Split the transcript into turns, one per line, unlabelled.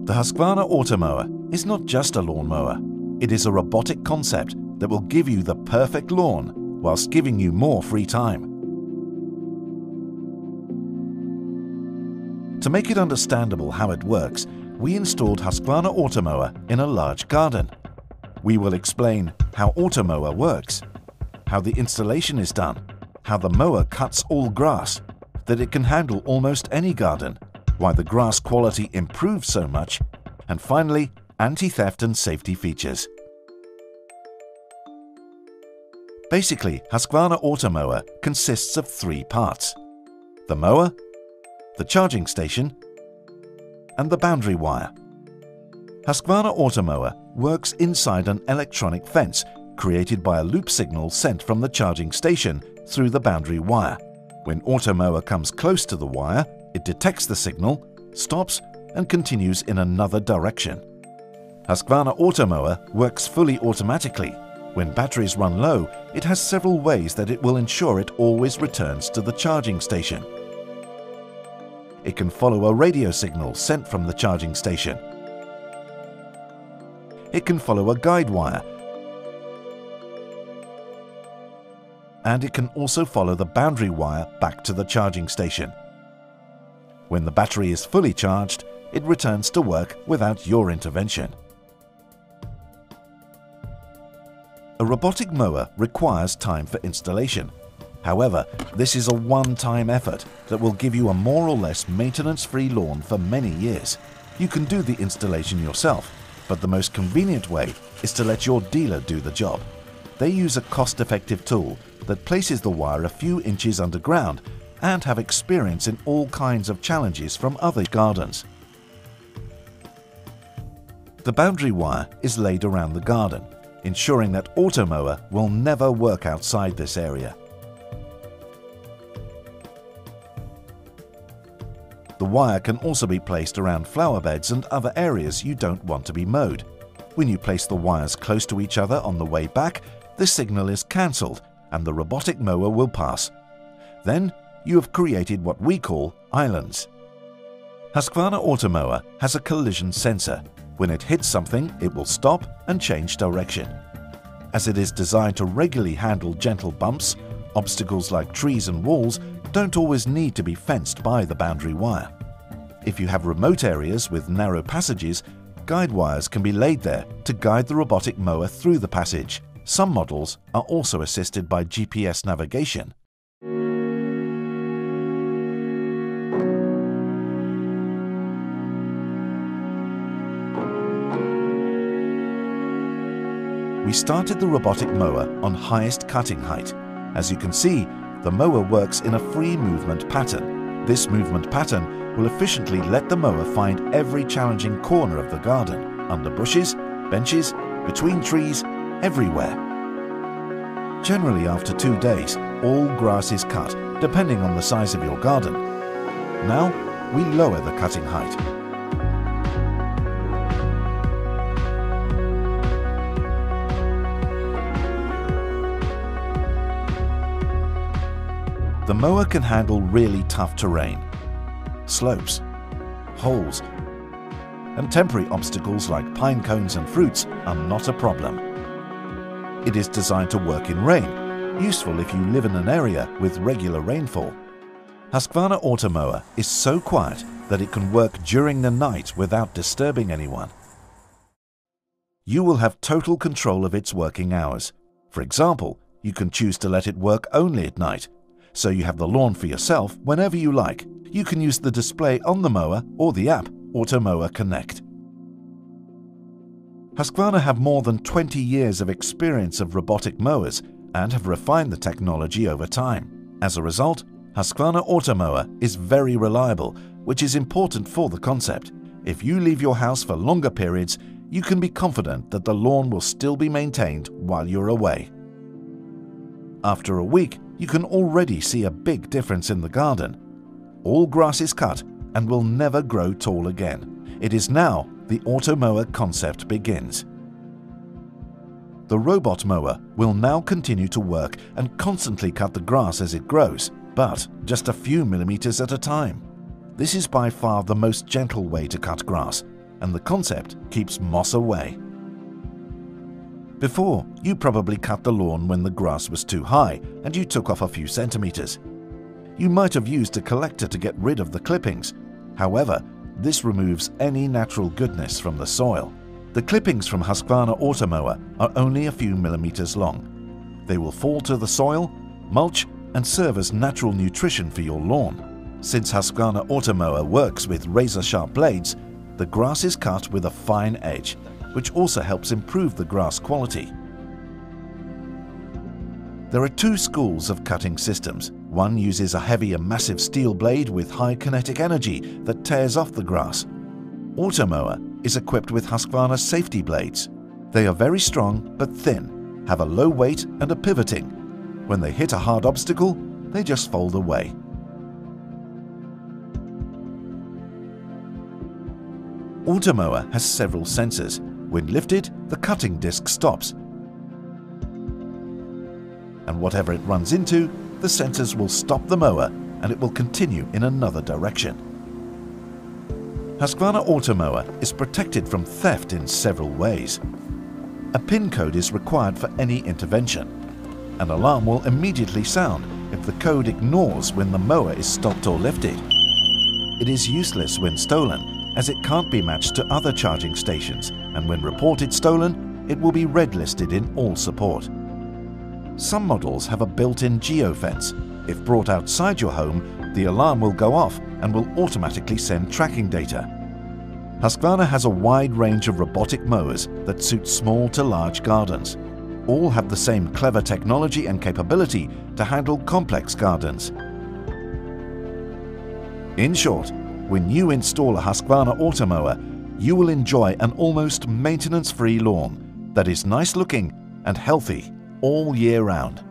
The Husqvarna Automower is not just a lawnmower. It is a robotic concept that will give you the perfect lawn whilst giving you more free time. To make it understandable how it works, we installed Husqvarna Automower in a large garden. We will explain how Automower works, how the installation is done, how the mower cuts all grass, that it can handle almost any garden, why the grass quality improves so much, and finally, anti-theft and safety features. Basically, Husqvarna Automower consists of 3 parts: the mower, the charging station, and the boundary wire. Husqvarna Automower works inside an electronic fence created by a loop signal sent from the charging station through the boundary wire. When Automower comes close to the wire, it detects the signal, stops, and continues in another direction. Husqvarna Automower works fully automatically. When batteries run low, it has several ways that it will ensure it always returns to the charging station. It can follow a radio signal sent from the charging station. It can follow a guide wire. And it can also follow the boundary wire back to the charging station. When the battery is fully charged, it returns to work without your intervention. A robotic mower requires time for installation. However, this is a one-time effort that will give you a more or less maintenance-free lawn for many years. You can do the installation yourself, but the most convenient way is to let your dealer do the job. They use a cost-effective tool that places the wire a few inches underground and have experience in all kinds of challenges from other gardens. The boundary wire is laid around the garden, ensuring that Automower will never work outside this area. The wire can also be placed around flower beds and other areas you don't want to be mowed. When you place the wires close to each other on the way back, the signal is cancelled and the robotic mower will pass. Then you have created what we call islands. Husqvarna Automower has a collision sensor. When it hits something, it will stop and change direction. As it is designed to regularly handle gentle bumps, obstacles like trees and walls don't always need to be fenced by the boundary wire. If you have remote areas with narrow passages, guide wires can be laid there to guide the robotic mower through the passage. Some models are also assisted by GPS navigation. We started the robotic mower on highest cutting height. As you can see, the mower works in a free movement pattern. This movement pattern will efficiently let the mower find every challenging corner of the garden, under bushes, benches, between trees, everywhere. Generally, after 2 days, all grass is cut, depending on the size of your garden. Now, we lower the cutting height. The mower can handle really tough terrain, slopes, holes, and temporary obstacles like pine cones and fruits are not a problem. It is designed to work in rain, useful if you live in an area with regular rainfall. Husqvarna Automower is so quiet that it can work during the night without disturbing anyone. You will have total control of its working hours. For example, you can choose to let it work only at night, so you have the lawn for yourself whenever you like. You can use the display on the mower or the app Automower Connect. Husqvarna have more than 20 years of experience of robotic mowers and have refined the technology over time. As a result, Husqvarna Automower is very reliable, which is important for the concept. If you leave your house for longer periods, you can be confident that the lawn will still be maintained while you're away. After a week, you can already see a big difference in the garden. All grass is cut and will never grow tall again. It is now the Automower concept begins. The robot mower will now continue to work and constantly cut the grass as it grows, but just a few millimeters at a time. This is by far the most gentle way to cut grass. and the concept keeps moss away. Before, you probably cut the lawn when the grass was too high and you took off a few centimeters. You might have used a collector to get rid of the clippings. However, this removes any natural goodness from the soil. The clippings from Husqvarna Automower are only a few millimeters long. They will fall to the soil, mulch, and serve as natural nutrition for your lawn. Since Husqvarna Automower works with razor-sharp blades, the grass is cut with a fine edge, which also helps improve the grass quality. There are two schools of cutting systems. One uses a heavy and massive steel blade with high kinetic energy that tears off the grass. Automower is equipped with Husqvarna safety blades. They are very strong but thin, have a low weight and are pivoting. When they hit a hard obstacle, they just fold away. Automower has several sensors. When lifted, the cutting disc stops. And whatever it runs into, the sensors will stop the mower and it will continue in another direction. Husqvarna Automower is protected from theft in several ways. A PIN code is required for any intervention. An alarm will immediately sound if the code ignores when the mower is stopped or lifted. It is useless when stolen, as it can't be matched to other charging stations, and when reported stolen, it will be red listed in all support. Some models have a built-in geofence. If brought outside your home, the alarm will go off and will automatically send tracking data. Husqvarna has a wide range of robotic mowers that suit small to large gardens. All have the same clever technology and capability to handle complex gardens. In short, when you install a Husqvarna Automower, you will enjoy an almost maintenance-free lawn that is nice looking and healthy all year round.